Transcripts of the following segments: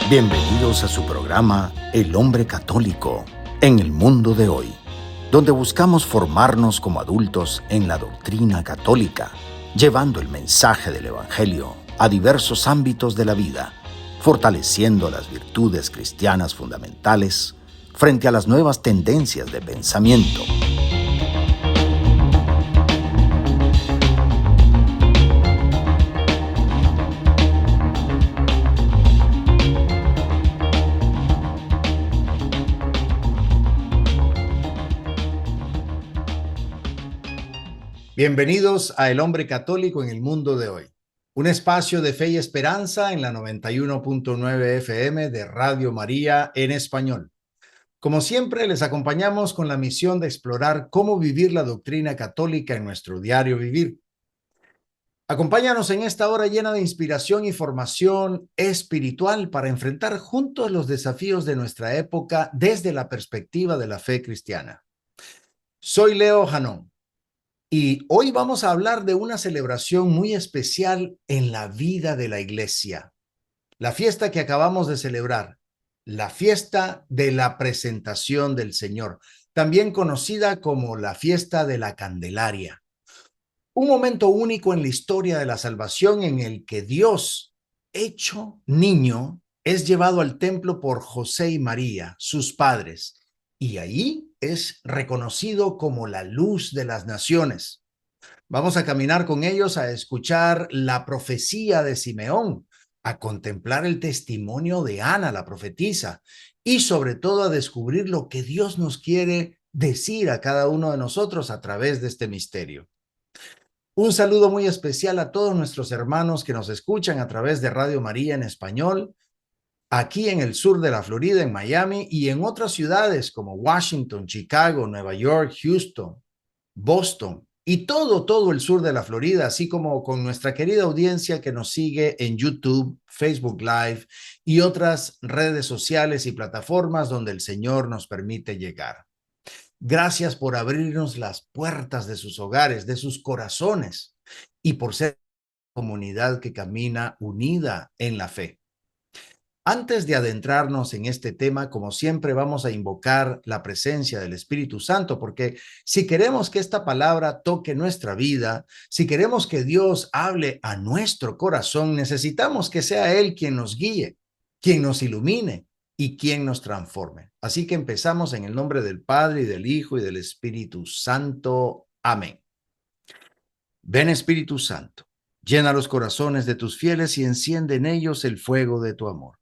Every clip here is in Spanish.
Bienvenidos a su programa El Hombre Católico en el mundo de hoy, donde buscamos formarnos como adultos en la doctrina católica, llevando el mensaje del Evangelio a diversos ámbitos de la vida, fortaleciendo las virtudes cristianas fundamentales frente a las nuevas tendencias de pensamiento. Bienvenidos a El Hombre Católico en el mundo de hoy, un espacio de fe y esperanza en la 91.9 FM de Radio María en español. Como siempre, les acompañamos con la misión de explorar cómo vivir la doctrina católica en nuestro diario vivir. Acompáñanos en esta hora llena de inspiración y formación espiritual para enfrentar juntos los desafíos de nuestra época desde la perspectiva de la fe cristiana. Soy Leo Janón. Y hoy vamos a hablar de una celebración muy especial en la vida de la Iglesia. La fiesta que acabamos de celebrar, la fiesta de la presentación del Señor, también conocida como la fiesta de la Candelaria. Un momento único en la historia de la salvación en el que Dios, hecho niño, es llevado al templo por José y María, sus padres, y ahí es reconocido como la luz de las naciones. Vamos a caminar con ellos a escuchar la profecía de Simeón, a contemplar el testimonio de Ana, la profetisa, y sobre todo a descubrir lo que Dios nos quiere decir a cada uno de nosotros a través de este misterio. Un saludo muy especial a todos nuestros hermanos que nos escuchan a través de Radio María en español, aquí en el sur de la Florida, en Miami, y en otras ciudades como Washington, Chicago, Nueva York, Houston, Boston y todo el sur de la Florida, así como con nuestra querida audiencia que nos sigue en YouTube, Facebook Live y otras redes sociales y plataformas donde el Señor nos permite llegar. Gracias por abrirnos las puertas de sus hogares, de sus corazones y por ser una comunidad que camina unida en la fe. Antes de adentrarnos en este tema, como siempre, vamos a invocar la presencia del Espíritu Santo, porque si queremos que esta palabra toque nuestra vida, si queremos que Dios hable a nuestro corazón, necesitamos que sea Él quien nos guíe, quien nos ilumine y quien nos transforme. Así que empezamos en el nombre del Padre y del Hijo y del Espíritu Santo. Amén. Ven, Espíritu Santo, llena los corazones de tus fieles y enciende en ellos el fuego de tu amor.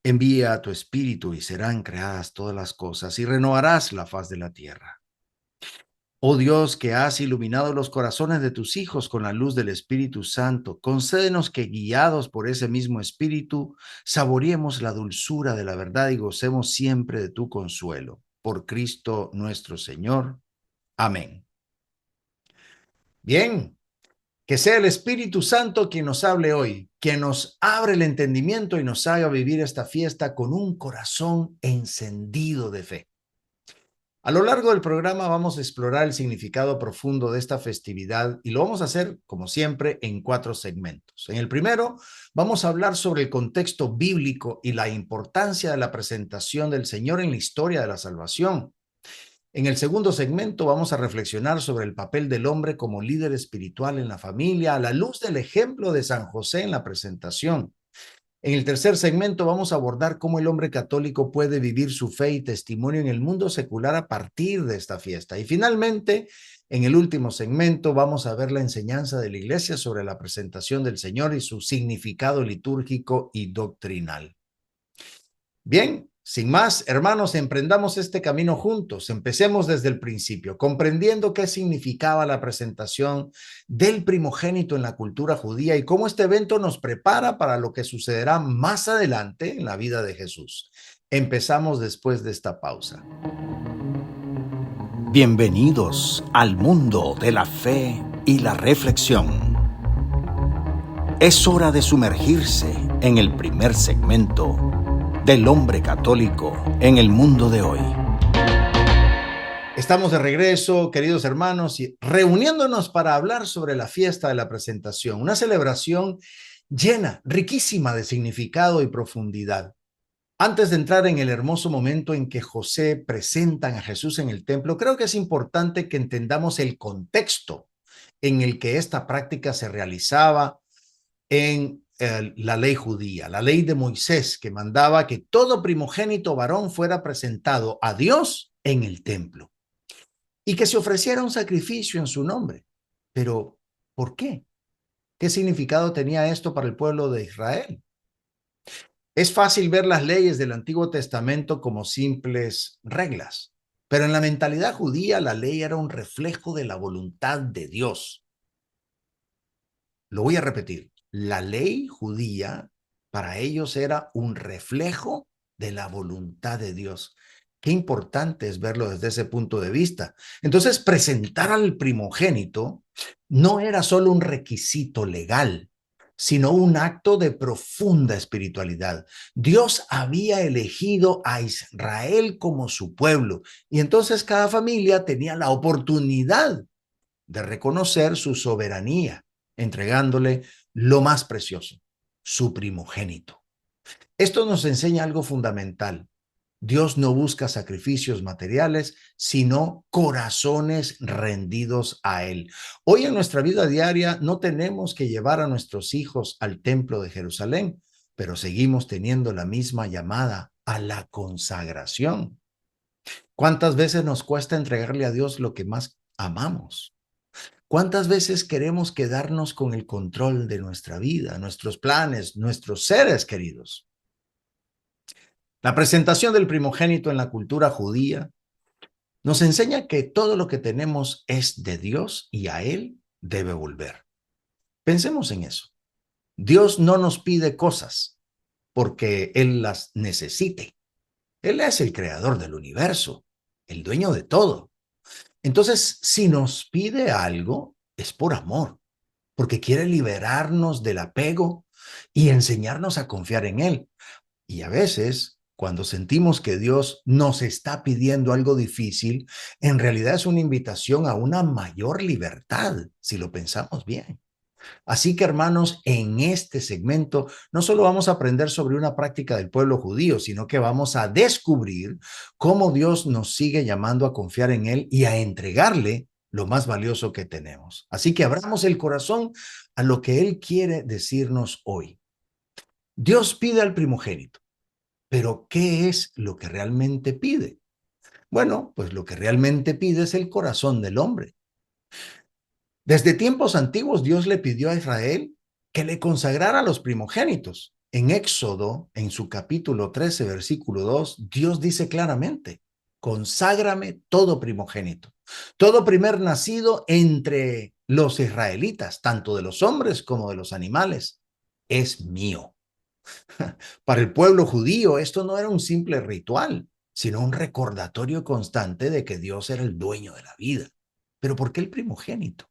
Envía a tu espíritu y serán creadas todas las cosas y renovarás la faz de la tierra. Oh Dios, que has iluminado los corazones de tus hijos con la luz del Espíritu Santo, concédenos que guiados por ese mismo Espíritu, saboreemos la dulzura de la verdad y gocemos siempre de tu consuelo. Por Cristo nuestro Señor. Amén. Bien. Que sea el Espíritu Santo quien nos hable hoy, quien nos abre el entendimiento y nos haga vivir esta fiesta con un corazón encendido de fe. A lo largo del programa vamos a explorar el significado profundo de esta festividad y lo vamos a hacer, como siempre, en 4 segmentos. En el primero, vamos a hablar sobre el contexto bíblico y la importancia de la presentación del Señor en la historia de la salvación. En el segundo segmento vamos a reflexionar sobre el papel del hombre como líder espiritual en la familia a la luz del ejemplo de San José en la presentación. En el tercer segmento vamos a abordar cómo el hombre católico puede vivir su fe y testimonio en el mundo secular a partir de esta fiesta. Y finalmente, en el último segmento vamos a ver la enseñanza de la Iglesia sobre la presentación del Señor y su significado litúrgico y doctrinal. Bien. Sin más, hermanos, emprendamos este camino juntos. Empecemos desde el principio, comprendiendo qué significaba la presentación del primogénito en la cultura judía y cómo este evento nos prepara para lo que sucederá más adelante en la vida de Jesús. Empezamos después de esta pausa. Bienvenidos al mundo de la fe y la reflexión. Es hora de sumergirse en el primer segmento del hombre católico en el mundo de hoy. Estamos de regreso, queridos hermanos, y reuniéndonos para hablar sobre la fiesta de la presentación, una celebración llena, riquísima de significado y profundidad. Antes de entrar en el hermoso momento en que José presentan a Jesús en el templo, creo que es importante que entendamos el contexto en el que esta práctica se realizaba en la ley judía, la ley de Moisés, que mandaba que todo primogénito varón fuera presentado a Dios en el templo y que se ofreciera un sacrificio en su nombre. Pero, ¿por qué? ¿Qué significado tenía esto para el pueblo de Israel? Es fácil ver las leyes del Antiguo Testamento como simples reglas, pero en la mentalidad judía la ley era un reflejo de la voluntad de Dios. Lo voy a repetir. La ley judía para ellos era un reflejo de la voluntad de Dios. Qué importante es verlo desde ese punto de vista. Entonces, presentar al primogénito no era solo un requisito legal, sino un acto de profunda espiritualidad. Dios había elegido a Israel como su pueblo y entonces cada familia tenía la oportunidad de reconocer su soberanía, entregándole lo más precioso, su primogénito. Esto nos enseña algo fundamental. Dios no busca sacrificios materiales, sino corazones rendidos a Él. Hoy en nuestra vida diaria no tenemos que llevar a nuestros hijos al templo de Jerusalén, pero seguimos teniendo la misma llamada a la consagración. ¿Cuántas veces nos cuesta entregarle a Dios lo que más amamos? ¿Cuántas veces queremos quedarnos con el control de nuestra vida, nuestros planes, nuestros seres queridos? La presentación del primogénito en la cultura judía nos enseña que todo lo que tenemos es de Dios y a Él debe volver. Pensemos en eso. Dios no nos pide cosas porque Él las necesite. Él es el creador del universo, el dueño de todo. Entonces, si nos pide algo, es por amor, porque quiere liberarnos del apego y enseñarnos a confiar en Él. Y a veces, cuando sentimos que Dios nos está pidiendo algo difícil, en realidad es una invitación a una mayor libertad, si lo pensamos bien. Así que, hermanos, en este segmento no solo vamos a aprender sobre una práctica del pueblo judío, sino que vamos a descubrir cómo Dios nos sigue llamando a confiar en Él y a entregarle lo más valioso que tenemos. Así que abramos el corazón a lo que Él quiere decirnos hoy. Dios pide al primogénito, pero ¿qué es lo que realmente pide? Bueno, pues lo que realmente pide es el corazón del hombre. Desde tiempos antiguos, Dios le pidió a Israel que le consagrara a los primogénitos. En Éxodo, en su capítulo 13, versículo 2, Dios dice claramente, conságrame todo primogénito, todo primer nacido entre los israelitas, tanto de los hombres como de los animales, es mío. Para el pueblo judío, esto no era un simple ritual, sino un recordatorio constante de que Dios era el dueño de la vida. ¿Pero por qué el primogénito?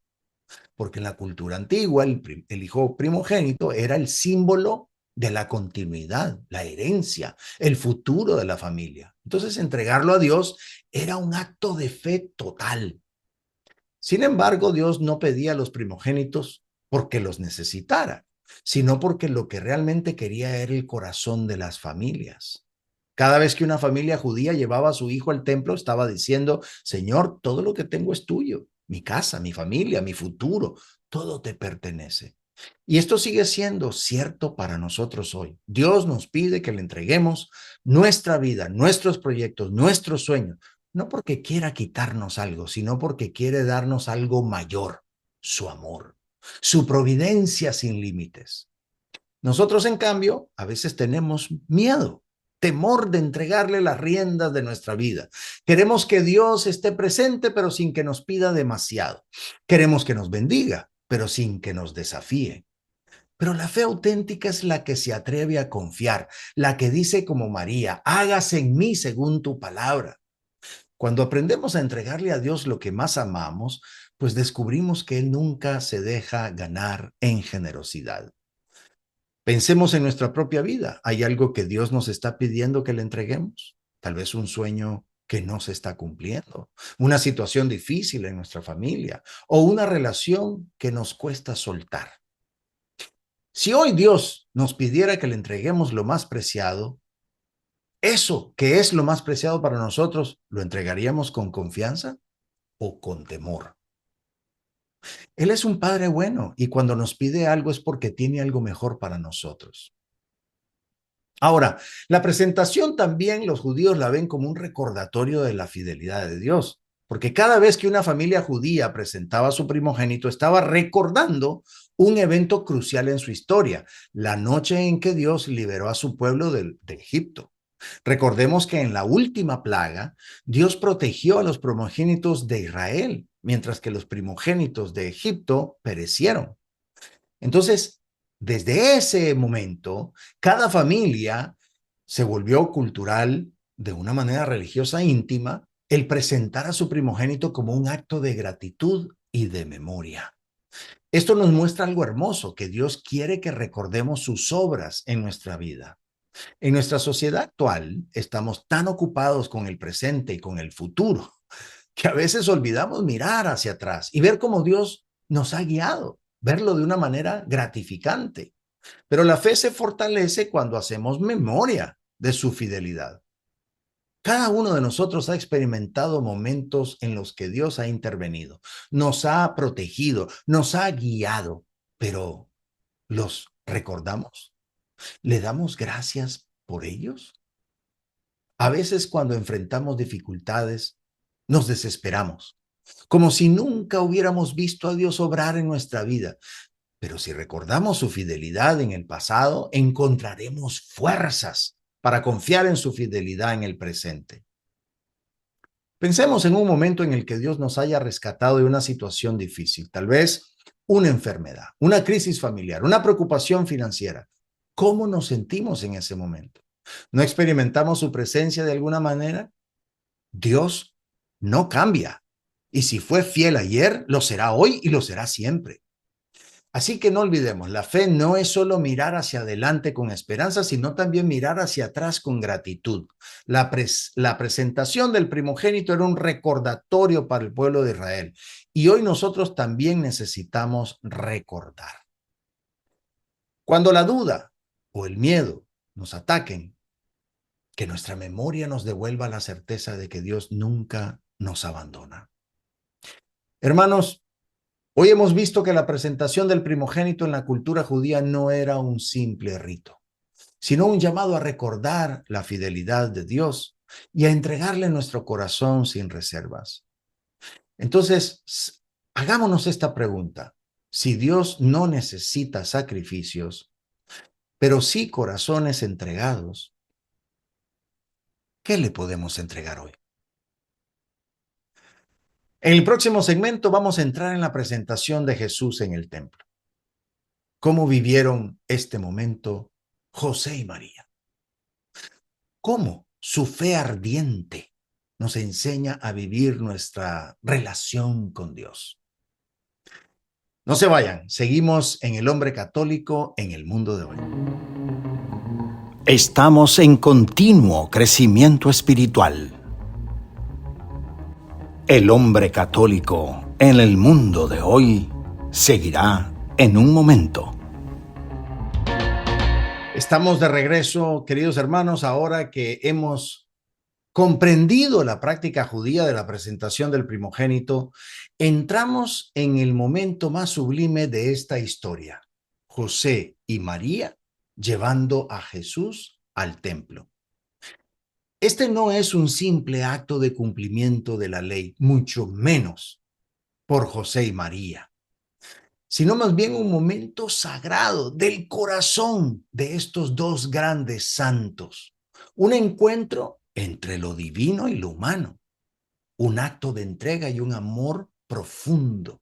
Porque en la cultura antigua el hijo primogénito era el símbolo de la continuidad, la herencia, el futuro de la familia. Entonces, entregarlo a Dios era un acto de fe total. Sin embargo, Dios no pedía a los primogénitos porque los necesitara, sino porque lo que realmente quería era el corazón de las familias. Cada vez que una familia judía llevaba a su hijo al templo, estaba diciendo, Señor, todo lo que tengo es tuyo, mi casa, mi familia, mi futuro, todo te pertenece. Y esto sigue siendo cierto para nosotros hoy. Dios nos pide que le entreguemos nuestra vida, nuestros proyectos, nuestros sueños, no porque quiera quitarnos algo, sino porque quiere darnos algo mayor, su amor, su providencia sin límites. Nosotros, en cambio, a veces tenemos miedo, temor de entregarle las riendas de nuestra vida. Queremos que Dios esté presente, pero sin que nos pida demasiado. Queremos que nos bendiga, pero sin que nos desafíe. Pero la fe auténtica es la que se atreve a confiar, la que dice como María, hágase en mí según tu palabra. Cuando aprendemos a entregarle a Dios lo que más amamos, pues descubrimos que Él nunca se deja ganar en generosidad. Pensemos en nuestra propia vida. ¿Hay algo que Dios nos está pidiendo que le entreguemos? Tal vez un sueño que no se está cumpliendo, una situación difícil en nuestra familia o una relación que nos cuesta soltar. Si hoy Dios nos pidiera que le entreguemos lo más preciado, Eso que es lo más preciado para nosotros, ¿lo entregaríamos con confianza o con temor? Él es un Padre bueno y cuando nos pide algo es porque tiene algo mejor para nosotros. Ahora, la presentación también los judíos la ven como un recordatorio de la fidelidad de Dios, porque cada vez que una familia judía presentaba a su primogénito, estaba recordando un evento crucial en su historia, la noche en que Dios liberó a su pueblo de Egipto. Recordemos que en la última plaga, Dios protegió a los primogénitos de Israel, mientras que los primogénitos de Egipto perecieron. Entonces, desde ese momento, cada familia se volvió cultural de una manera religiosa íntima el presentar a su primogénito como un acto de gratitud y de memoria. Esto nos muestra algo hermoso, que Dios quiere que recordemos sus obras en nuestra vida. En nuestra sociedad actual estamos tan ocupados con el presente y con el futuro que a veces olvidamos mirar hacia atrás y ver cómo Dios nos ha guiado, verlo de una manera gratificante. Pero la fe se fortalece cuando hacemos memoria de su fidelidad. Cada uno de nosotros ha experimentado momentos en los que Dios ha intervenido, nos ha protegido, nos ha guiado, pero ¿los recordamos? ¿Le damos gracias por ellos? A veces cuando enfrentamos dificultades, nos desesperamos, como si nunca hubiéramos visto a Dios obrar en nuestra vida. Pero si recordamos su fidelidad en el pasado, encontraremos fuerzas para confiar en su fidelidad en el presente. Pensemos en un momento en el que Dios nos haya rescatado de una situación difícil, tal vez una enfermedad, una crisis familiar, una preocupación financiera. ¿Cómo nos sentimos en ese momento? ¿No experimentamos su presencia de alguna manera? Dios no cambia. Y si fue fiel ayer, lo será hoy y lo será siempre. Así que no olvidemos, la fe no es solo mirar hacia adelante con esperanza, sino también mirar hacia atrás con gratitud. La presentación del primogénito era un recordatorio para el pueblo de Israel. Y hoy nosotros también necesitamos recordar. Cuando la duda o el miedo nos ataquen, que nuestra memoria nos devuelva la certeza de que Dios nunca nos abandona. Hermanos, hoy hemos visto que la presentación del primogénito en la cultura judía no era un simple rito, sino un llamado a recordar la fidelidad de Dios y a entregarle nuestro corazón sin reservas. Entonces, hagámonos esta pregunta. Si Dios no necesita sacrificios, pero sí corazones entregados, ¿qué le podemos entregar hoy? En el próximo segmento vamos a entrar en la presentación de Jesús en el templo. ¿Cómo vivieron este momento José y María? ¿Cómo su fe ardiente nos enseña a vivir nuestra relación con Dios? No se vayan, seguimos en El Hombre Católico en el mundo de hoy. Estamos en continuo crecimiento espiritual. El hombre católico en el mundo de hoy seguirá en un momento. Estamos de regreso, queridos hermanos, ahora que hemos comprendido la práctica judía de la presentación del primogénito, entramos en el momento más sublime de esta historia. José y María llevando a Jesús al templo. Este no es un simple acto de cumplimiento de la ley, mucho menos por José y María, sino más bien un momento sagrado del corazón de estos dos grandes santos. Un encuentro entre lo divino y lo humano, un acto de entrega y un amor profundo.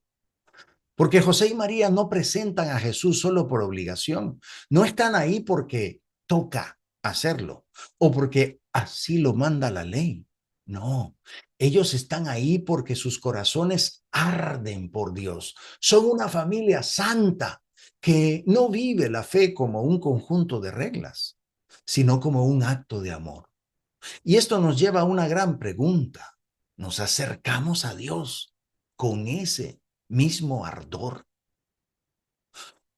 Porque José y María no presentan a Jesús solo por obligación, no están ahí porque toca hacerlo o porque así lo manda la ley. No, ellos están ahí porque sus corazones arden por Dios. Son una familia santa que no vive la fe como un conjunto de reglas, sino como un acto de amor. Y esto nos lleva a una gran pregunta. ¿Nos acercamos a Dios con ese mismo ardor?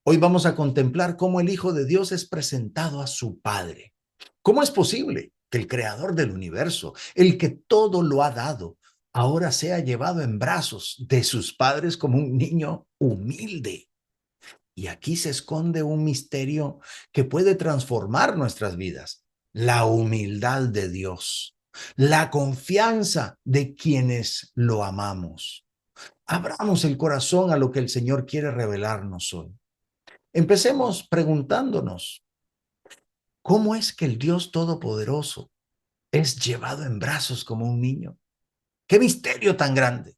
Hoy vamos a contemplar cómo el Hijo de Dios es presentado a su Padre. ¿Cómo es posible que el creador del universo, el que todo lo ha dado, ahora sea llevado en brazos de sus padres como un niño humilde. Y aquí se esconde un misterio que puede transformar nuestras vidas: la humildad de Dios, la confianza de quienes lo amamos. Abramos el corazón a lo que el Señor quiere revelarnos hoy. Empecemos preguntándonos, ¿cómo es que el Dios Todopoderoso es llevado en brazos como un niño? ¡Qué misterio tan grande!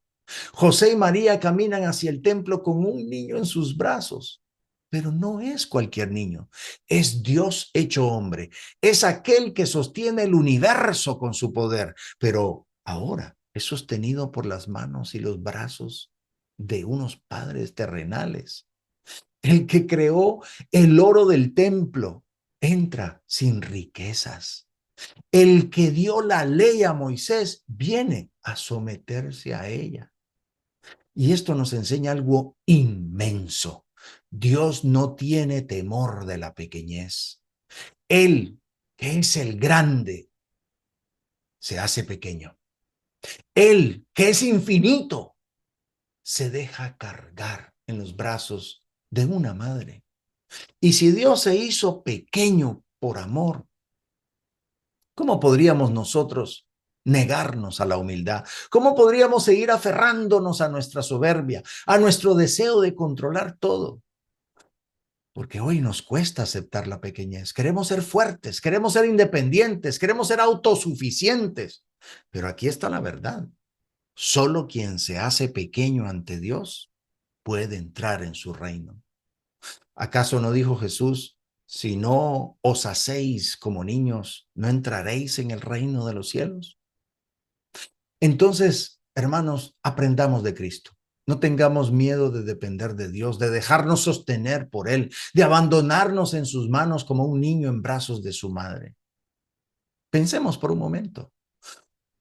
José y María caminan hacia el templo con un niño en sus brazos, pero no es cualquier niño, es Dios hecho hombre, es aquel que sostiene el universo con su poder, pero ahora es sostenido por las manos y los brazos de unos padres terrenales. El que creó el oro del templo entra sin riquezas. El que dio la ley a Moisés viene a someterse a ella. Y esto nos enseña algo inmenso. Dios no tiene temor de la pequeñez. Él, que es el grande, se hace pequeño. Él, que es infinito, se deja cargar en los brazos de una madre. Y si Dios se hizo pequeño por amor, ¿cómo podríamos nosotros negarnos a la humildad? ¿Cómo podríamos seguir aferrándonos a nuestra soberbia, a nuestro deseo de controlar todo? Porque hoy nos cuesta aceptar la pequeñez. Queremos ser fuertes, queremos ser independientes, queremos ser autosuficientes. Pero aquí está la verdad. Solo quien se hace pequeño ante Dios puede entrar en su reino. ¿Acaso no dijo Jesús: si no os hacéis como niños, no entraréis en el reino de los cielos? Entonces, hermanos, aprendamos de Cristo. No tengamos miedo de depender de Dios, de dejarnos sostener por Él, de abandonarnos en sus manos como un niño en brazos de su madre. Pensemos por un momento.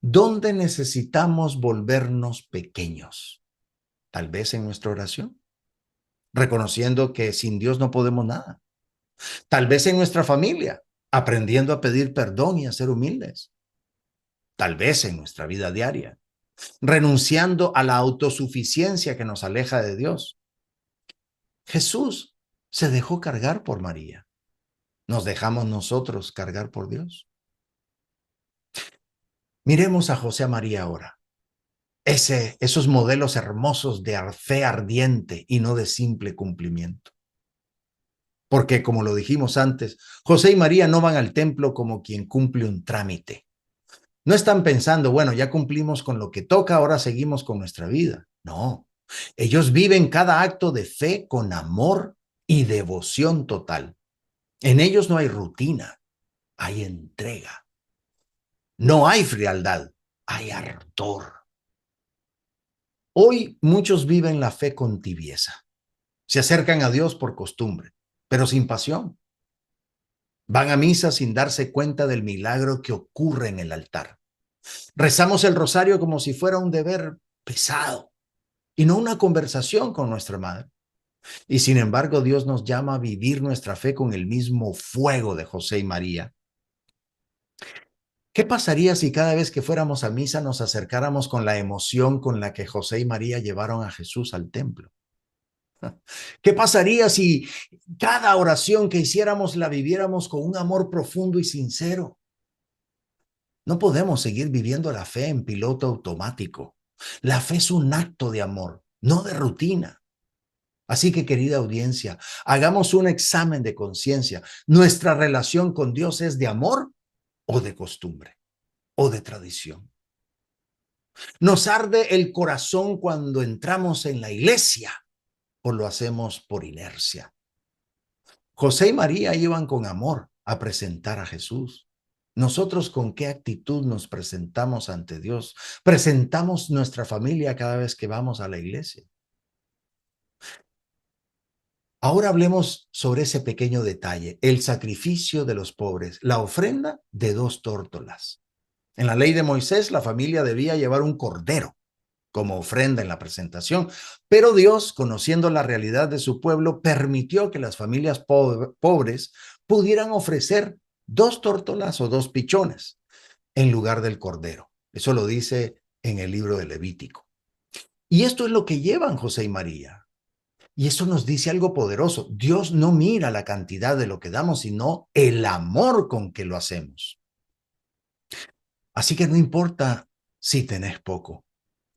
¿Dónde necesitamos volvernos pequeños? Tal vez en nuestra oración, reconociendo que sin Dios no podemos nada. Tal vez en nuestra familia, aprendiendo a pedir perdón y a ser humildes. Tal vez en nuestra vida diaria, renunciando a la autosuficiencia que nos aleja de Dios. Jesús se dejó cargar por María. ¿Nos dejamos nosotros cargar por Dios? Miremos a José María ahora. Esos modelos hermosos de fe ardiente y no de simple cumplimiento. Porque, como lo dijimos antes, José y María no van al templo como quien cumple un trámite. No están pensando, bueno, ya cumplimos con lo que toca, ahora seguimos con nuestra vida. No, ellos viven cada acto de fe con amor y devoción total. En ellos no hay rutina, hay entrega. No hay frialdad, hay ardor. Hoy muchos viven la fe con tibieza. Se acercan a Dios por costumbre, pero sin pasión. Van a misa sin darse cuenta del milagro que ocurre en el altar. Rezamos el rosario como si fuera un deber pesado y no una conversación con nuestra madre. Y sin embargo, Dios nos llama a vivir nuestra fe con el mismo fuego de José y María. ¿Qué pasaría si cada vez que fuéramos a misa nos acercáramos con la emoción con la que José y María llevaron a Jesús al templo? ¿Qué pasaría si cada oración que hiciéramos la viviéramos con un amor profundo y sincero? No podemos seguir viviendo la fe en piloto automático. La fe es un acto de amor, no de rutina. Así que, querida audiencia, hagamos un examen de conciencia. ¿Nuestra relación con Dios es de amor o de costumbre o de tradición? ¿Nos arde el corazón cuando entramos en la iglesia o lo hacemos por inercia? José y María iban con amor a presentar a Jesús. ¿Nosotros con qué actitud nos presentamos ante Dios? ¿Presentamos nuestra familia cada vez que vamos a la iglesia? Ahora hablemos sobre ese pequeño detalle, el sacrificio de los pobres, la ofrenda de 2 tórtolas. En la ley de Moisés, la familia debía llevar un cordero como ofrenda en la presentación, pero Dios, conociendo la realidad de su pueblo, permitió que las familias pobres pudieran ofrecer 2 tórtolas o 2 pichones. en lugar del cordero. Eso lo dice en el libro de Levítico. Y esto es lo que llevan José y María. Y eso nos dice algo poderoso. Dios no mira la cantidad de lo que damos, sino el amor con que lo hacemos. Así que no importa si tenés poco.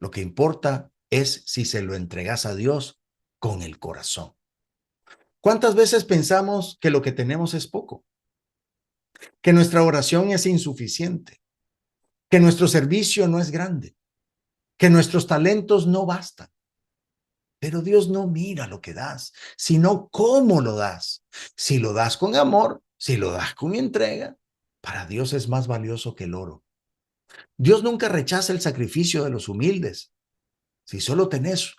Lo que importa es si se lo entregas a Dios con el corazón. ¿Cuántas veces pensamos que lo que tenemos es poco? Que nuestra oración es insuficiente, que nuestro servicio no es grande, que nuestros talentos no bastan. Pero Dios no mira lo que das, sino cómo lo das. Si lo das con amor, si lo das con entrega, para Dios es más valioso que el oro. Dios nunca rechaza el sacrificio de los humildes. Si solo tenés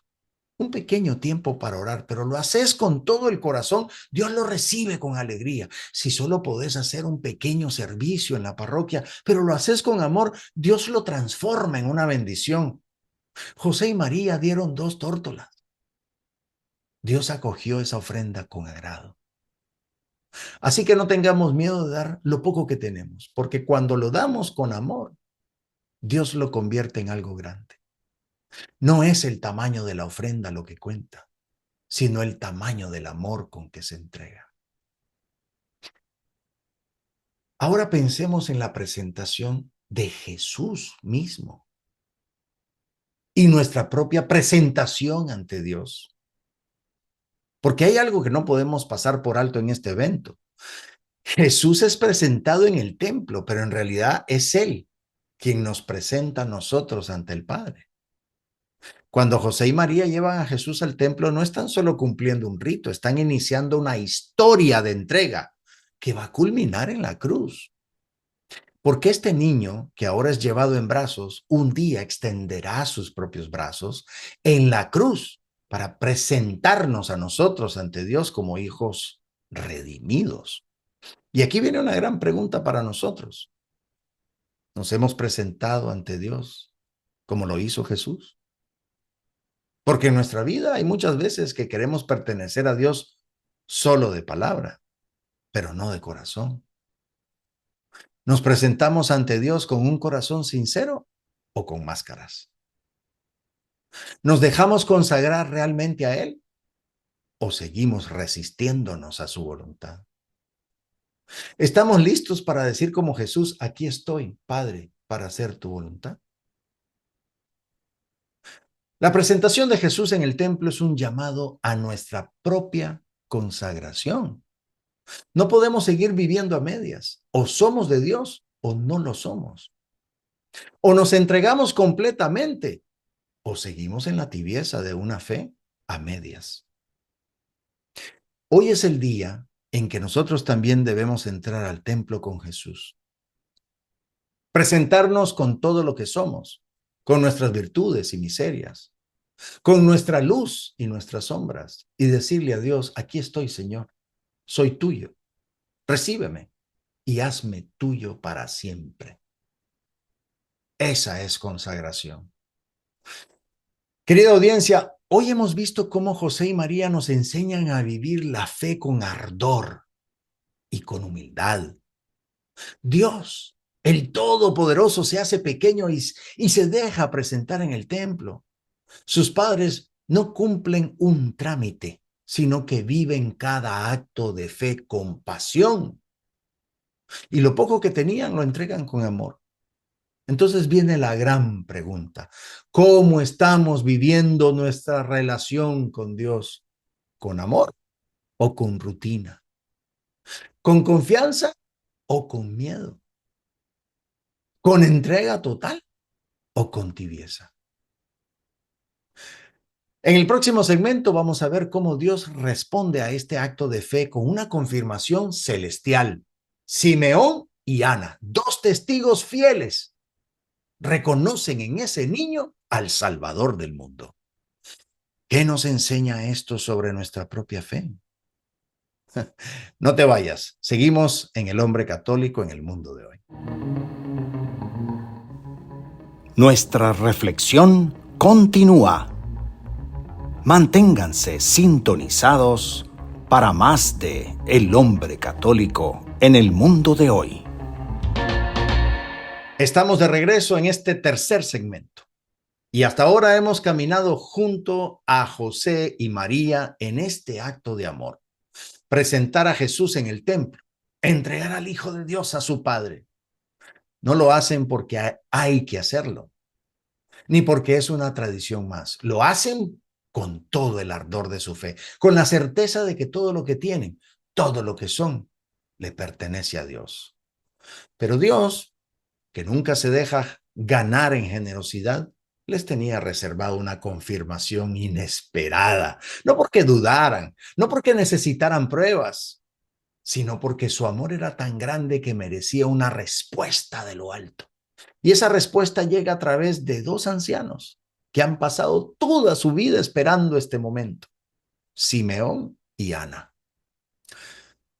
un pequeño tiempo para orar, pero lo haces con todo el corazón, Dios lo recibe con alegría. Si solo podés hacer un pequeño servicio en la parroquia, pero lo haces con amor, Dios lo transforma en una bendición. José y María dieron 2 tórtolas. Dios acogió esa ofrenda con agrado. Así que no tengamos miedo de dar lo poco que tenemos, porque cuando lo damos con amor, Dios lo convierte en algo grande. No es el tamaño de la ofrenda lo que cuenta, sino el tamaño del amor con que se entrega. Ahora pensemos en la presentación de Jesús mismo y nuestra propia presentación ante Dios. Porque hay algo que no podemos pasar por alto en este evento. Jesús es presentado en el templo, pero en realidad es Él quien nos presenta a nosotros ante el Padre. Cuando José y María llevan a Jesús al templo, no están solo cumpliendo un rito, están iniciando una historia de entrega que va a culminar en la cruz. Porque este niño, que ahora es llevado en brazos, un día extenderá sus propios brazos en la cruz para presentarnos a nosotros ante Dios como hijos redimidos. Y aquí viene una gran pregunta para nosotros. ¿Nos hemos presentado ante Dios como lo hizo Jesús? Porque en nuestra vida hay muchas veces que queremos pertenecer a Dios solo de palabra, pero no de corazón. ¿Nos presentamos ante Dios con un corazón sincero o con máscaras? ¿Nos dejamos consagrar realmente a Él o seguimos resistiéndonos a su voluntad? ¿Estamos listos para decir como Jesús, aquí estoy, Padre, para hacer tu voluntad? La presentación de Jesús en el templo es un llamado a nuestra propia consagración. No podemos seguir viviendo a medias. O somos de Dios o no lo somos. O nos entregamos completamente o seguimos en la tibieza de una fe a medias. Hoy es el día en que nosotros también debemos entrar al templo con Jesús. Presentarnos con todo lo que somos, con nuestras virtudes y miserias, con nuestra luz y nuestras sombras, y decirle a Dios, aquí estoy, Señor, soy tuyo, recíbeme y hazme tuyo para siempre. Esa es consagración. Querida audiencia, hoy hemos visto cómo José y María nos enseñan a vivir la fe con ardor y con humildad. Dios, el Todopoderoso, se hace pequeño y se deja presentar en el templo. Sus padres no cumplen un trámite, sino que viven cada acto de fe con pasión. Y lo poco que tenían lo entregan con amor. Entonces viene la gran pregunta: ¿cómo estamos viviendo nuestra relación con Dios? ¿Con amor o con rutina? ¿Con confianza o con miedo? ¿Con entrega total o con tibieza? En el próximo segmento vamos a ver cómo Dios responde a este acto de fe con una confirmación celestial. Simeón y Ana, 2 testigos fieles, reconocen en ese niño al Salvador del mundo. ¿Qué nos enseña esto sobre nuestra propia fe? No te vayas, seguimos en El Hombre Católico en el Mundo de Hoy. Nuestra reflexión continúa. Manténganse sintonizados para más de El Hombre Católico en el Mundo de Hoy. Estamos de regreso en este tercer segmento y hasta ahora hemos caminado junto a José y María en este acto de amor. Presentar a Jesús en el templo, entregar al Hijo de Dios a su Padre. No lo hacen porque hay que hacerlo, ni porque es una tradición más. Lo hacen con todo el ardor de su fe, con la certeza de que todo lo que tienen, todo lo que son, le pertenece a Dios. Pero Dios, que nunca se deja ganar en generosidad, les tenía reservado una confirmación inesperada, no porque dudaran, no porque necesitaran pruebas, sino porque su amor era tan grande que merecía una respuesta de lo alto. Y esa respuesta llega a través de dos ancianos que han pasado toda su vida esperando este momento, Simeón y Ana.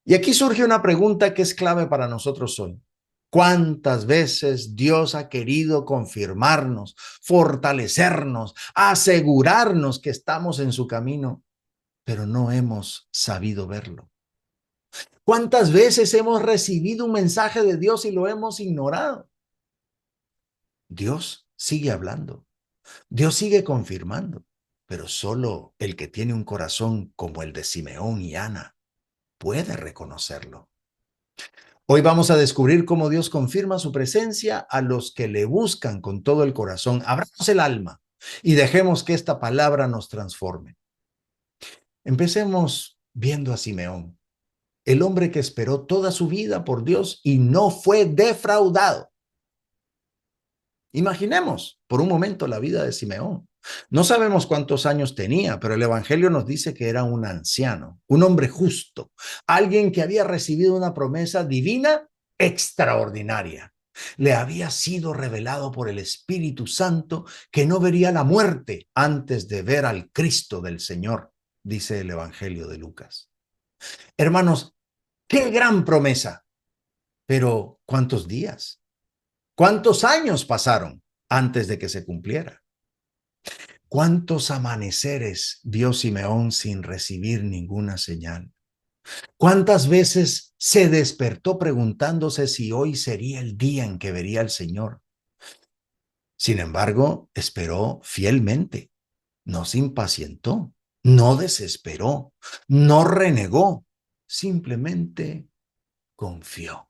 Y aquí surge una pregunta que es clave para nosotros hoy. ¿Cuántas veces Dios ha querido confirmarnos, fortalecernos, asegurarnos que estamos en su camino, pero no hemos sabido verlo? ¿Cuántas veces hemos recibido un mensaje de Dios y lo hemos ignorado? Dios sigue hablando, Dios sigue confirmando, pero solo el que tiene un corazón como el de Simeón y Ana puede reconocerlo. Hoy vamos a descubrir cómo Dios confirma su presencia a los que le buscan con todo el corazón. Abramos el alma y dejemos que esta palabra nos transforme. Empecemos viendo a Simeón, el hombre que esperó toda su vida por Dios y no fue defraudado. Imaginemos por un momento la vida de Simeón. No sabemos cuántos años tenía, pero el Evangelio nos dice que era un anciano, un hombre justo, alguien que había recibido una promesa divina extraordinaria. Le había sido revelado por el Espíritu Santo que no vería la muerte antes de ver al Cristo del Señor, dice el Evangelio de Lucas. Hermanos, qué gran promesa, pero ¿cuántos días? ¿Cuántos años pasaron antes de que se cumpliera? ¿Cuántos amaneceres vio Simeón sin recibir ninguna señal? ¿Cuántas veces se despertó preguntándose si hoy sería el día en que vería al Señor? Sin embargo, esperó fielmente, no se impacientó, no desesperó, no renegó, simplemente confió.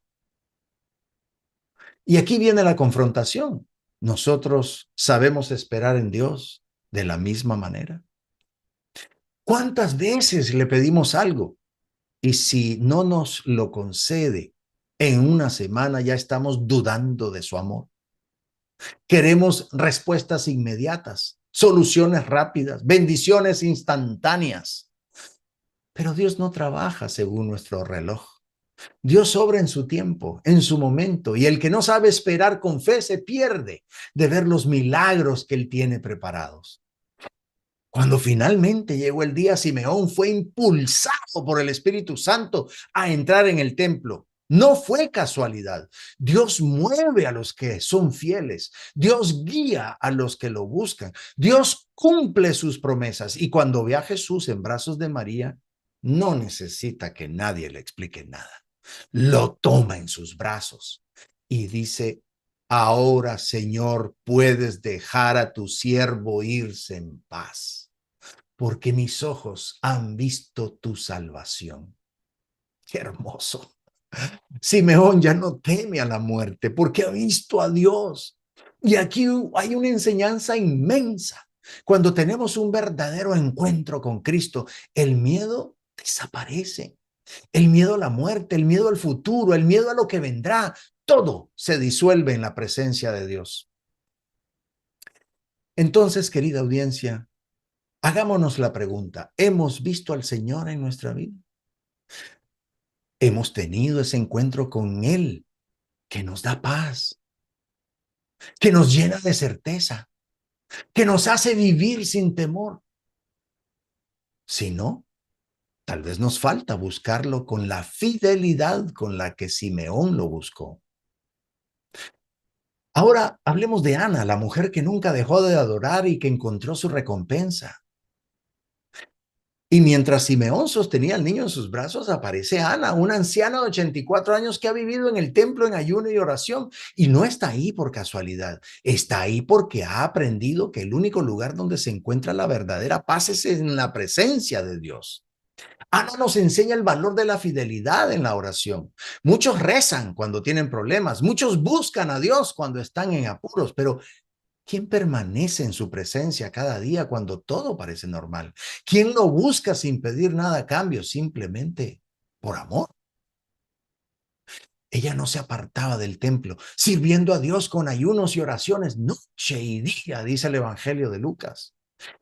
Y aquí viene la confrontación. ¿Nosotros sabemos esperar en Dios de la misma manera? ¿Cuántas veces le pedimos algo y si no nos lo concede en una semana ya estamos dudando de su amor? Queremos respuestas inmediatas, soluciones rápidas, bendiciones instantáneas. Pero Dios no trabaja según nuestro reloj. Dios obra en su tiempo, en su momento, y el que no sabe esperar con fe se pierde de ver los milagros que Él tiene preparados. Cuando finalmente llegó el día, Simeón fue impulsado por el Espíritu Santo a entrar en el templo. No fue casualidad. Dios mueve a los que son fieles. Dios guía a los que lo buscan. Dios cumple sus promesas. Y cuando ve a Jesús en brazos de María, no necesita que nadie le explique nada. Lo toma en sus brazos y dice: ahora, Señor, puedes dejar a tu siervo irse en paz, porque mis ojos han visto tu salvación. Qué hermoso. Simeón ya no teme a la muerte porque ha visto a Dios. Y aquí hay una enseñanza inmensa. Cuando tenemos un verdadero encuentro con Cristo, el miedo desaparece. El miedo a la muerte, el miedo al futuro, el miedo a lo que vendrá, todo se disuelve en la presencia de Dios. Entonces, querida audiencia, hagámonos la pregunta: ¿hemos visto al Señor en nuestra vida? ¿Hemos tenido ese encuentro con Él que nos da paz, que nos llena de certeza, que nos hace vivir sin temor? Si no, tal vez nos falta buscarlo con la fidelidad con la que Simeón lo buscó. Ahora hablemos de Ana, la mujer que nunca dejó de adorar y que encontró su recompensa. Y mientras Simeón sostenía al niño en sus brazos, aparece Ana, una anciana de 84 años que ha vivido en el templo en ayuno y oración. Y no está ahí por casualidad, está ahí porque ha aprendido que el único lugar donde se encuentra la verdadera paz es en la presencia de Dios. Ana nos enseña el valor de la fidelidad en la oración. Muchos rezan cuando tienen problemas, muchos buscan a Dios cuando están en apuros, pero ¿quién permanece en su presencia cada día cuando todo parece normal? ¿Quién lo busca sin pedir nada a cambio, simplemente por amor? Ella no se apartaba del templo, sirviendo a Dios con ayunos y oraciones noche y día, dice el Evangelio de Lucas.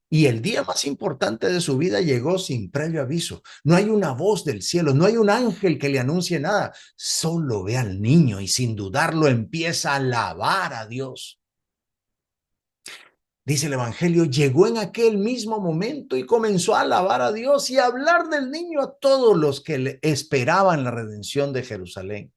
Y el día más importante de su vida llegó sin previo aviso. No hay una voz del cielo, no hay un ángel que le anuncie nada. Solo ve al niño y sin dudarlo empieza a alabar a Dios. Dice el Evangelio, llegó en aquel mismo momento y comenzó a alabar a Dios y a hablar del niño a todos los que le esperaban la redención de Jerusalén.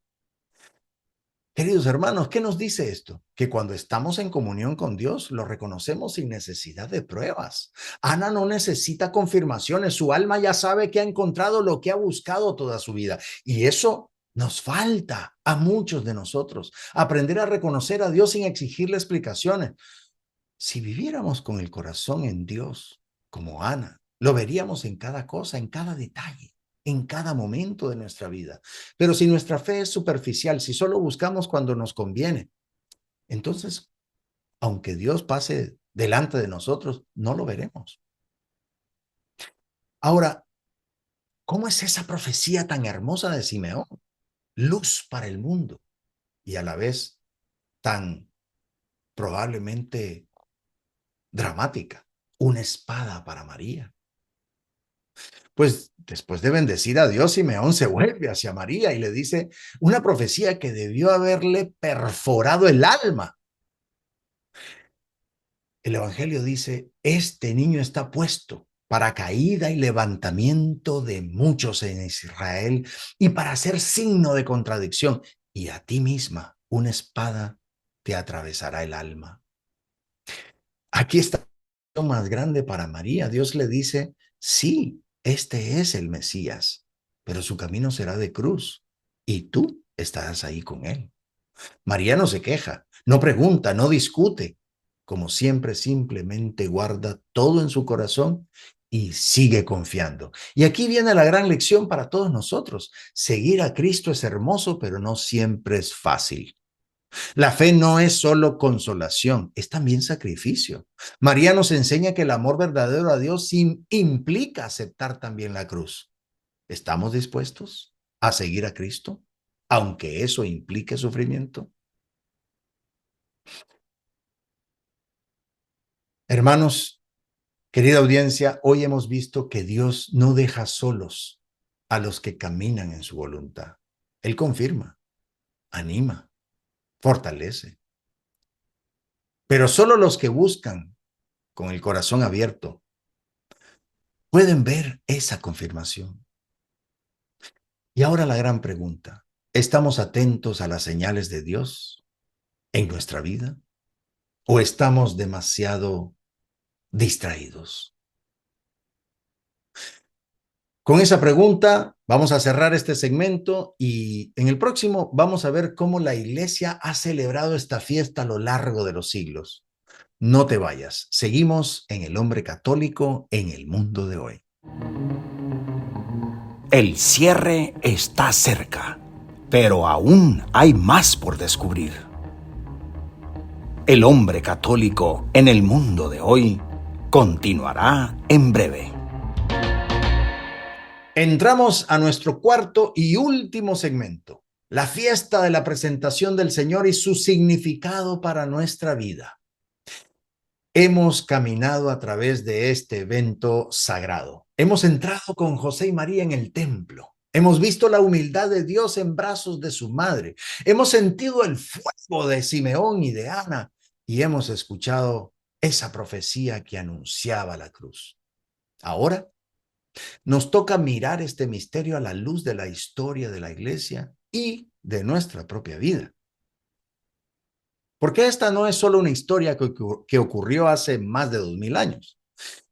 Queridos hermanos, ¿qué nos dice esto? Que cuando estamos en comunión con Dios, lo reconocemos sin necesidad de pruebas. Ana no necesita confirmaciones, su alma ya sabe que ha encontrado lo que ha buscado toda su vida. Y eso nos falta a muchos de nosotros, aprender a reconocer a Dios sin exigirle explicaciones. Si viviéramos con el corazón en Dios, como Ana, lo veríamos en cada cosa, en cada detalle, en cada momento de nuestra vida. Pero si nuestra fe es superficial, si solo buscamos cuando nos conviene, entonces, aunque Dios pase delante de nosotros, no lo veremos. Ahora, ¿cómo es esa profecía tan hermosa de Simeón? Luz para el mundo y a la vez tan probablemente dramática, una espada para María. Pues después de bendecir a Dios, Simeón se vuelve hacia María y le dice una profecía que debió haberle perforado el alma. El Evangelio dice, este niño está puesto para caída y levantamiento de muchos en Israel y para ser signo de contradicción. Y a ti misma una espada te atravesará el alma. Aquí está lo más grande para María. Dios le dice, sí, este es el Mesías, pero su camino será de cruz y tú estarás ahí con él. María no se queja, no pregunta, no discute. Como siempre, simplemente guarda todo en su corazón y sigue confiando. Y aquí viene la gran lección para todos nosotros. Seguir a Cristo es hermoso, pero no siempre es fácil. La fe no es solo consolación, es también sacrificio. María nos enseña que el amor verdadero a Dios implica aceptar también la cruz. ¿Estamos dispuestos a seguir a Cristo, aunque eso implique sufrimiento? Hermanos, querida audiencia, hoy hemos visto que Dios no deja solos a los que caminan en su voluntad. Él confirma, anima, fortalece. Pero solo los que buscan con el corazón abierto pueden ver esa confirmación. Y ahora la gran pregunta, ¿estamos atentos a las señales de Dios en nuestra vida o estamos demasiado distraídos? Con esa pregunta vamos a cerrar este segmento y en el próximo vamos a ver cómo la iglesia ha celebrado esta fiesta a lo largo de los siglos. No te vayas, seguimos en El Hombre Católico en el mundo de hoy. El cierre está cerca, pero aún hay más por descubrir. El Hombre Católico en el mundo de hoy continuará en breve. Entramos a nuestro cuarto y último segmento, la fiesta de la presentación del Señor y su significado para nuestra vida. Hemos caminado a través de este evento sagrado. Hemos entrado con José y María en el templo. Hemos visto la humildad de Dios en brazos de su madre. Hemos sentido el fuego de Simeón y de Ana y hemos escuchado esa profecía que anunciaba la cruz. Ahora nos toca mirar este misterio a la luz de la historia de la iglesia y de nuestra propia vida. Porque esta no es solo una historia que ocurrió hace más de 2000 años.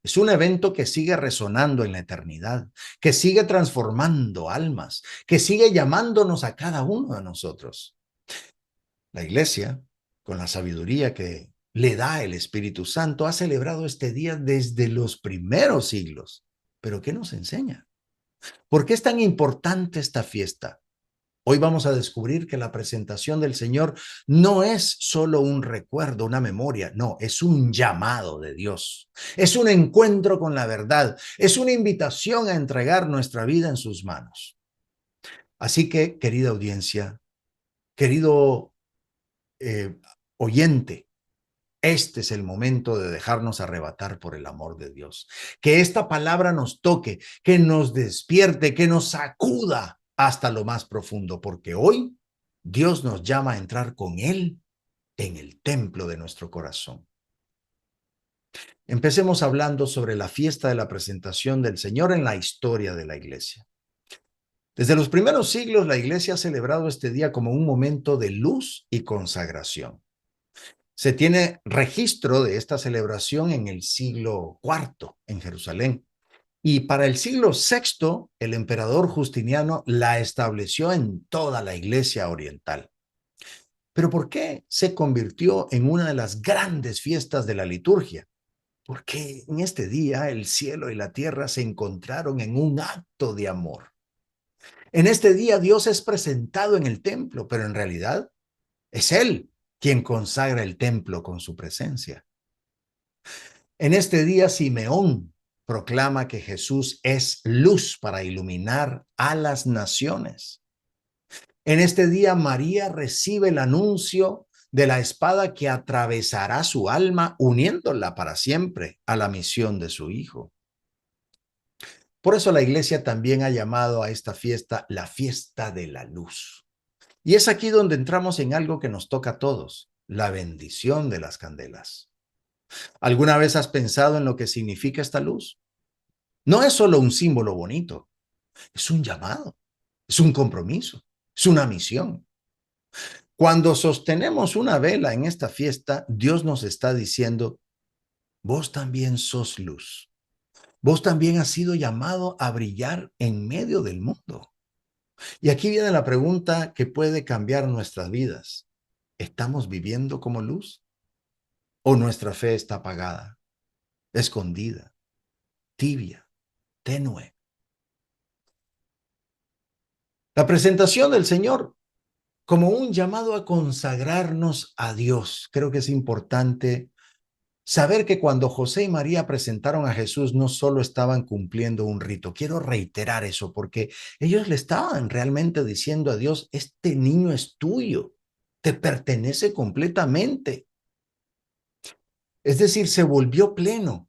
Es un evento que sigue resonando en la eternidad, que sigue transformando almas, que sigue llamándonos a cada uno de nosotros. La Iglesia, con la sabiduría que le da el Espíritu Santo, ha celebrado este día desde los primeros siglos. ¿Pero qué nos enseña? ¿Por qué es tan importante esta fiesta? Hoy vamos a descubrir que la presentación del Señor no es solo un recuerdo, una memoria, no, es un llamado de Dios. Es un encuentro con la verdad, es una invitación a entregar nuestra vida en sus manos. Así que, querida audiencia, querido eh, oyente, este es el momento de dejarnos arrebatar por el amor de Dios. Que esta palabra nos toque, que nos despierte, que nos sacuda hasta lo más profundo, porque hoy Dios nos llama a entrar con Él en el templo de nuestro corazón. Empecemos hablando sobre la fiesta de la presentación del Señor en la historia de la Iglesia. Desde los primeros siglos, la Iglesia ha celebrado este día como un momento de luz y consagración. Se tiene registro de esta celebración en el siglo IV en Jerusalén. Y para el siglo VI, el emperador Justiniano la estableció en toda la Iglesia oriental. ¿Pero por qué se convirtió en una de las grandes fiestas de la liturgia? Porque en este día el cielo y la tierra se encontraron en un acto de amor. En este día Dios es presentado en el templo, pero en realidad es Él quien consagra el templo con su presencia. En este día Simeón proclama que Jesús es luz para iluminar a las naciones. En este día María recibe el anuncio de la espada que atravesará su alma, uniéndola para siempre a la misión de su Hijo. Por eso la Iglesia también ha llamado a esta fiesta la fiesta de la luz. Y es aquí donde entramos en algo que nos toca a todos, la bendición de las candelas. ¿Alguna vez has pensado en lo que significa esta luz? No es solo un símbolo bonito, es un llamado, es un compromiso, es una misión. Cuando sostenemos una vela en esta fiesta, Dios nos está diciendo, vos también sos luz. Vos también has sido llamado a brillar en medio del mundo. Y aquí viene la pregunta que puede cambiar nuestras vidas. ¿Estamos viviendo como luz? ¿O nuestra fe está apagada, escondida, tibia, tenue? La presentación del Señor como un llamado a consagrarnos a Dios. Creo que es importante saber que cuando José y María presentaron a Jesús, no solo estaban cumpliendo un rito. Quiero reiterar eso porque ellos le estaban realmente diciendo a Dios, este niño es tuyo, te pertenece completamente. Es decir, se volvió pleno,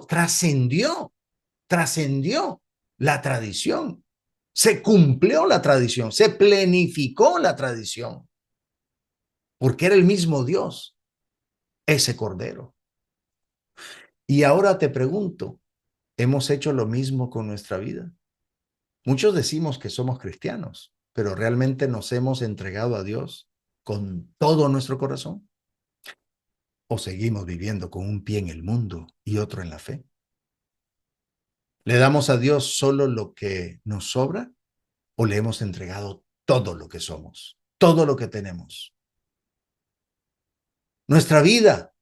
trascendió la tradición. Se cumplió la tradición, se plenificó la tradición, porque era el mismo Dios, ese Cordero. Y ahora te pregunto, ¿hemos hecho lo mismo con nuestra vida? Muchos decimos que somos cristianos, pero ¿realmente nos hemos entregado a Dios con todo nuestro corazón? ¿O seguimos viviendo con un pie en el mundo y otro en la fe? ¿Le damos a Dios solo lo que nos sobra o le hemos entregado todo lo que somos, todo lo que tenemos? ¿Nuestra vida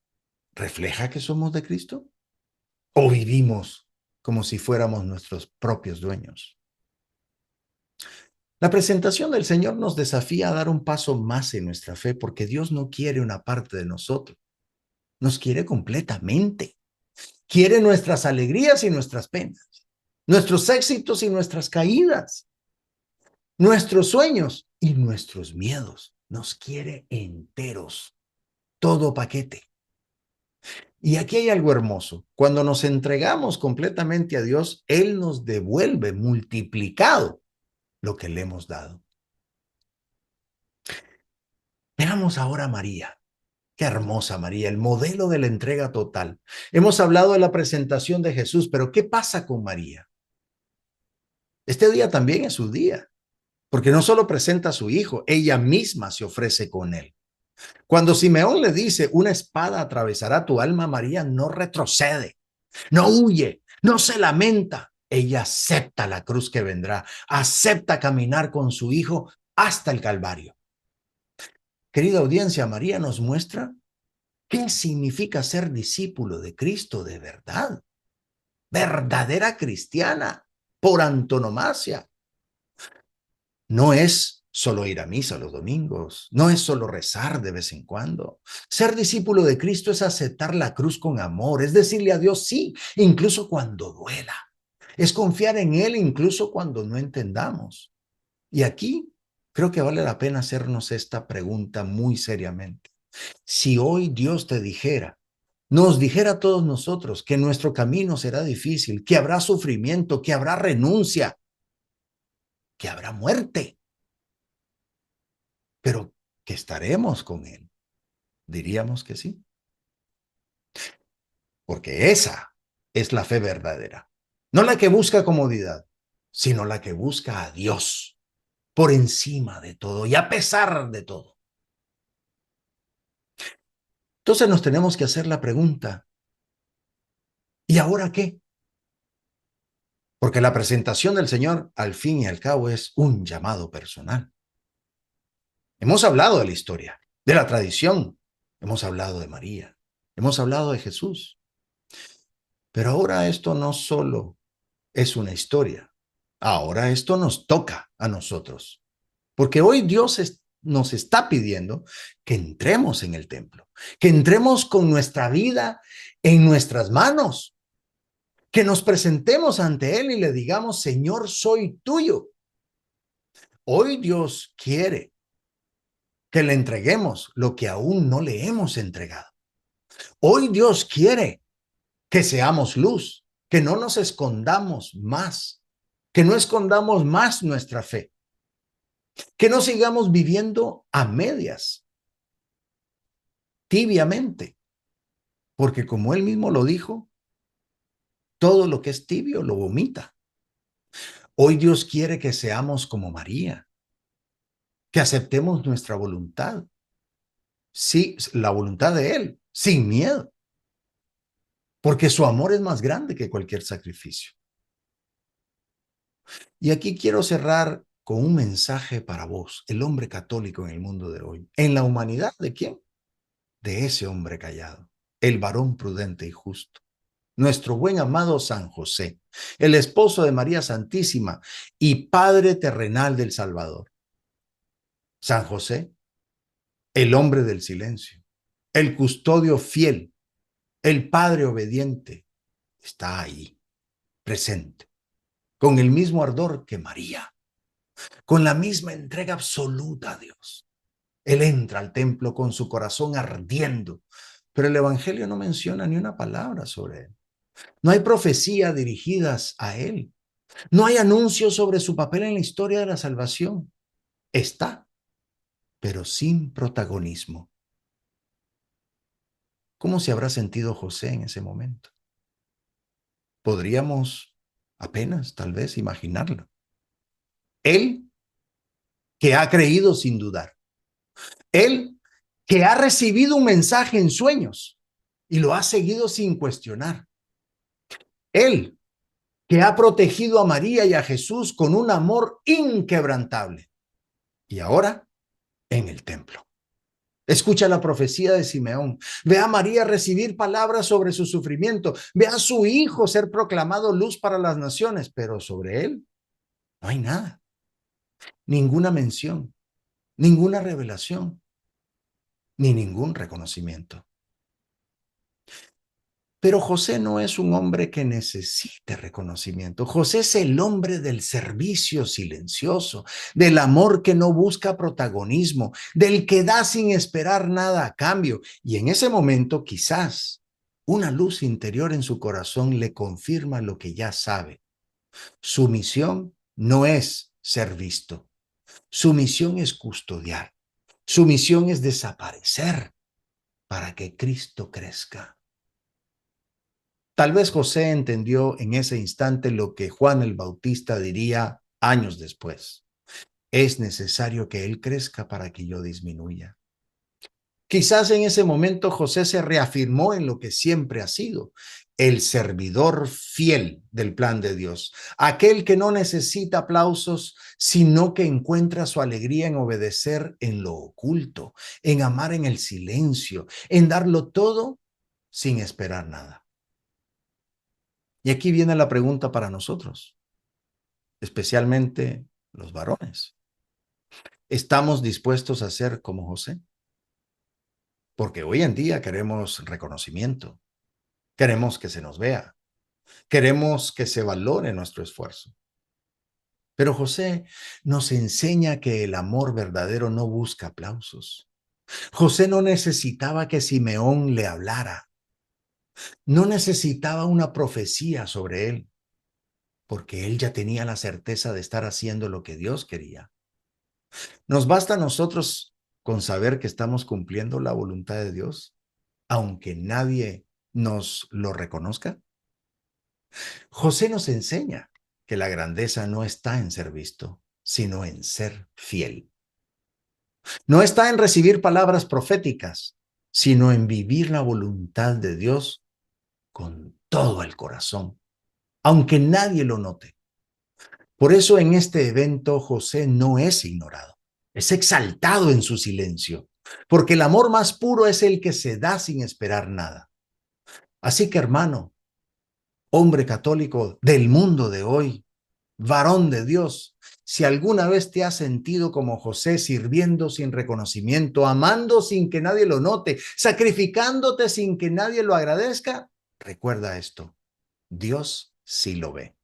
refleja que somos de Cristo? ¿O vivimos como si fuéramos nuestros propios dueños? La presentación del Señor nos desafía a dar un paso más en nuestra fe porque Dios no quiere una parte de nosotros, nos quiere completamente. Quiere nuestras alegrías y nuestras penas, nuestros éxitos y nuestras caídas, nuestros sueños y nuestros miedos. Nos quiere enteros, todo paquete. Y aquí hay algo hermoso. Cuando nos entregamos completamente a Dios, Él nos devuelve multiplicado lo que le hemos dado. Veamos ahora a María. Qué hermosa María, el modelo de la entrega total. Hemos hablado de la presentación de Jesús, pero ¿qué pasa con María? Este día también es su día, porque no solo presenta a su hijo, ella misma se ofrece con él. Cuando Simeón le dice, una espada atravesará tu alma, María no retrocede. No huye, no se lamenta. Ella acepta la cruz que vendrá, acepta caminar con su hijo hasta el Calvario. Querida audiencia, María nos muestra qué significa ser discípulo de Cristo de verdad, verdadera cristiana, por antonomasia. No es solo ir a misa los domingos, no es solo rezar de vez en cuando. Ser discípulo de Cristo es aceptar la cruz con amor, es decirle a Dios sí, incluso cuando duela. Es confiar en Él incluso cuando no entendamos. Y aquí creo que vale la pena hacernos esta pregunta muy seriamente. Si hoy Dios te dijera, nos dijera a todos nosotros que nuestro camino será difícil, que habrá sufrimiento, que habrá renuncia, que habrá muerte, pero que estaremos con Él, diríamos que sí, porque esa es la fe verdadera, no la que busca comodidad, sino la que busca a Dios por encima de todo y a pesar de todo. Entonces nos tenemos que hacer la pregunta, ¿y ahora qué? Porque la presentación del Señor, al fin y al cabo, es un llamado personal. Hemos hablado de la historia, de la tradición, hemos hablado de María, hemos hablado de Jesús, pero ahora esto no solo es una historia, ahora esto nos toca a nosotros, porque hoy nos está pidiendo que entremos en el templo, que entremos con nuestra vida en nuestras manos, que nos presentemos ante Él y le digamos, Señor, soy tuyo. Hoy Dios quiere que le entreguemos lo que aún no le hemos entregado. Hoy Dios quiere que seamos luz, que no nos escondamos más, que no escondamos más nuestra fe, que no sigamos viviendo a medias, tibiamente, porque como Él mismo lo dijo, todo lo que es tibio lo vomita. Hoy Dios quiere que seamos como María, que aceptemos nuestra voluntad, sí, la voluntad de Él, sin miedo, porque su amor es más grande que cualquier sacrificio. Y aquí quiero cerrar con un mensaje para vos, el hombre católico en el mundo de hoy. ¿En la humanidad de quién? De ese hombre callado, el varón prudente y justo. Nuestro buen amado San José, el esposo de María Santísima y Padre terrenal del Salvador. San José, el hombre del silencio, el custodio fiel, el Padre obediente, está ahí, presente, con el mismo ardor que María, con la misma entrega absoluta a Dios. Él entra al templo con su corazón ardiendo, pero el Evangelio no menciona ni una palabra sobre él. No hay profecía dirigidas a él. No hay anuncios sobre su papel en la historia de la salvación. Está, pero sin protagonismo. ¿Cómo se habrá sentido José en ese momento? Podríamos apenas, tal vez, imaginarlo. Él que ha creído sin dudar. Él que ha recibido un mensaje en sueños y lo ha seguido sin cuestionar. Él que ha protegido a María y a Jesús con un amor inquebrantable. Y ahora, en el templo. Escucha la profecía de Simeón. Ve a María recibir palabras sobre su sufrimiento. Ve a su hijo ser proclamado luz para las naciones, pero sobre él no hay nada. Ninguna mención, ninguna revelación, ni ningún reconocimiento. Pero José no es un hombre que necesite reconocimiento. José es el hombre del servicio silencioso, del amor que no busca protagonismo, del que da sin esperar nada a cambio. Y en ese momento quizás una luz interior en su corazón le confirma lo que ya sabe. Su misión no es ser visto. Su misión es custodiar. Su misión es desaparecer para que Cristo crezca. Tal vez José entendió en ese instante lo que Juan el Bautista diría años después. Es necesario que él crezca para que yo disminuya. Quizás en ese momento José se reafirmó en lo que siempre ha sido, el servidor fiel del plan de Dios, aquel que no necesita aplausos, sino que encuentra su alegría en obedecer en lo oculto, en amar en el silencio, en darlo todo sin esperar nada. Y aquí viene la pregunta para nosotros, especialmente los varones. ¿Estamos dispuestos a ser como José? Porque hoy en día queremos reconocimiento, queremos que se nos vea, queremos que se valore nuestro esfuerzo. Pero José nos enseña que el amor verdadero no busca aplausos. José no necesitaba que Simeón le hablara, no necesitaba una profecía sobre él, porque él ya tenía la certeza de estar haciendo lo que Dios quería. Nos basta a nosotros con saber que estamos cumpliendo la voluntad de Dios, aunque nadie nos lo reconozca. José nos enseña que la grandeza no está en ser visto, sino en ser fiel. No está en recibir palabras proféticas, sino en vivir la voluntad de Dios con todo el corazón, aunque nadie lo note. Por eso en este evento José no es ignorado, es exaltado en su silencio, porque el amor más puro es el que se da sin esperar nada. Así que hermano, hombre católico del mundo de hoy, varón de Dios, si alguna vez te has sentido como José, sirviendo sin reconocimiento, amando sin que nadie lo note, sacrificándote sin que nadie lo agradezca, recuerda esto, Dios sí lo ve.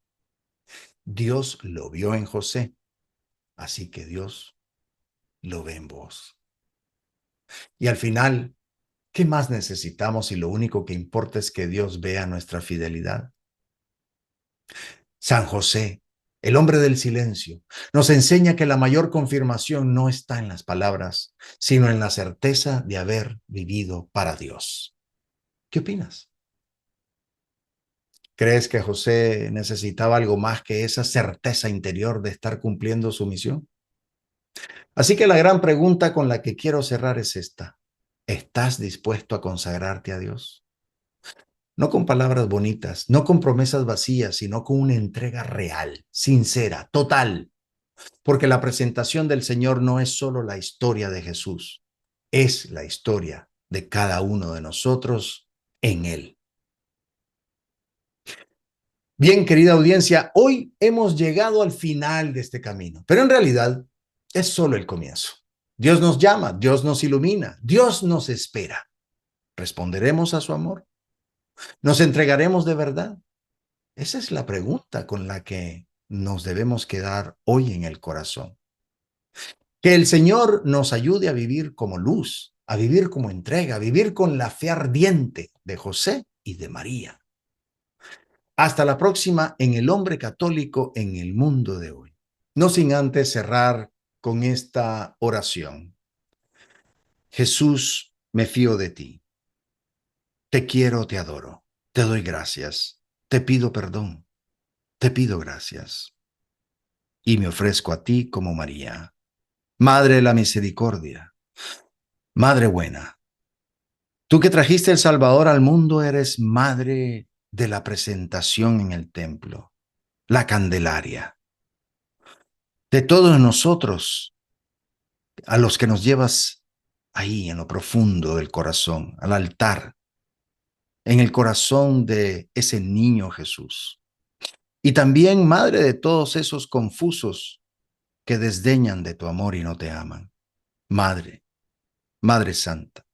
Dios lo vio en José, así que Dios lo ve en vos. Y al final, ¿qué más necesitamos si lo único que importa es que Dios vea nuestra fidelidad? San José, el hombre del silencio, nos enseña que la mayor confirmación no está en las palabras, sino en la certeza de haber vivido para Dios. ¿Qué opinas? ¿Crees que José necesitaba algo más que esa certeza interior de estar cumpliendo su misión? Así que la gran pregunta con la que quiero cerrar es esta. ¿Estás dispuesto a consagrarte a Dios? No con palabras bonitas, no con promesas vacías, sino con una entrega real, sincera, total. Porque la presentación del Señor no es solo la historia de Jesús, es la historia de cada uno de nosotros en Él. Bien, querida audiencia, hoy hemos llegado al final de este camino, pero en realidad es solo el comienzo. Dios nos llama, Dios nos ilumina, Dios nos espera. ¿Responderemos a su amor? ¿Nos entregaremos de verdad? Esa es la pregunta con la que nos debemos quedar hoy en el corazón. Que el Señor nos ayude a vivir como luz, a vivir como entrega, a vivir con la fe ardiente de José y de María. Hasta la próxima en El Hombre Católico en el Mundo de Hoy. No sin antes cerrar con esta oración. Jesús, me fío de ti. Te quiero, te adoro. Te doy gracias. Te pido perdón. Te pido gracias. Y me ofrezco a ti como María. Madre de la misericordia. Madre buena. Tú que trajiste el Salvador al mundo eres madre de la presentación en el templo, la Candelaria. De todos nosotros, a los que nos llevas ahí en lo profundo del corazón, al altar, en el corazón de ese niño Jesús. Y también madre de todos esos confusos que desdeñan de tu amor y no te aman. Madre, Madre Santa,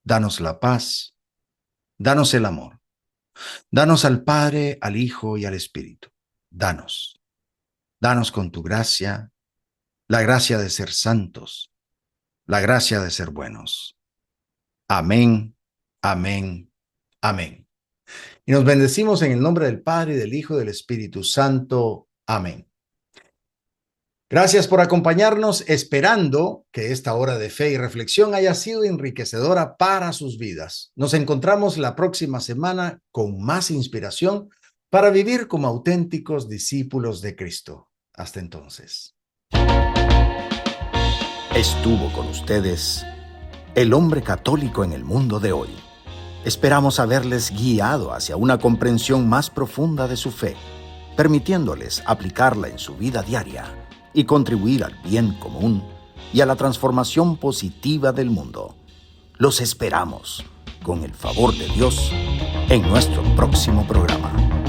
danos la paz, danos el amor. Danos al Padre, al Hijo y al Espíritu. Danos. Danos con tu gracia, la gracia de ser santos, la gracia de ser buenos. Amén, amén, amén. Y nos bendecimos en el nombre del Padre, y del Hijo y del Espíritu Santo. Amén. Gracias por acompañarnos, esperando que esta hora de fe y reflexión haya sido enriquecedora para sus vidas. Nos encontramos la próxima semana con más inspiración para vivir como auténticos discípulos de Cristo. Hasta entonces. Estuvo con ustedes El hombre católico en el mundo de hoy. Esperamos haberles guiado hacia una comprensión más profunda de su fe, permitiéndoles aplicarla en su vida diaria y contribuir al bien común y a la transformación positiva del mundo. Los esperamos, con el favor de Dios, en nuestro próximo programa.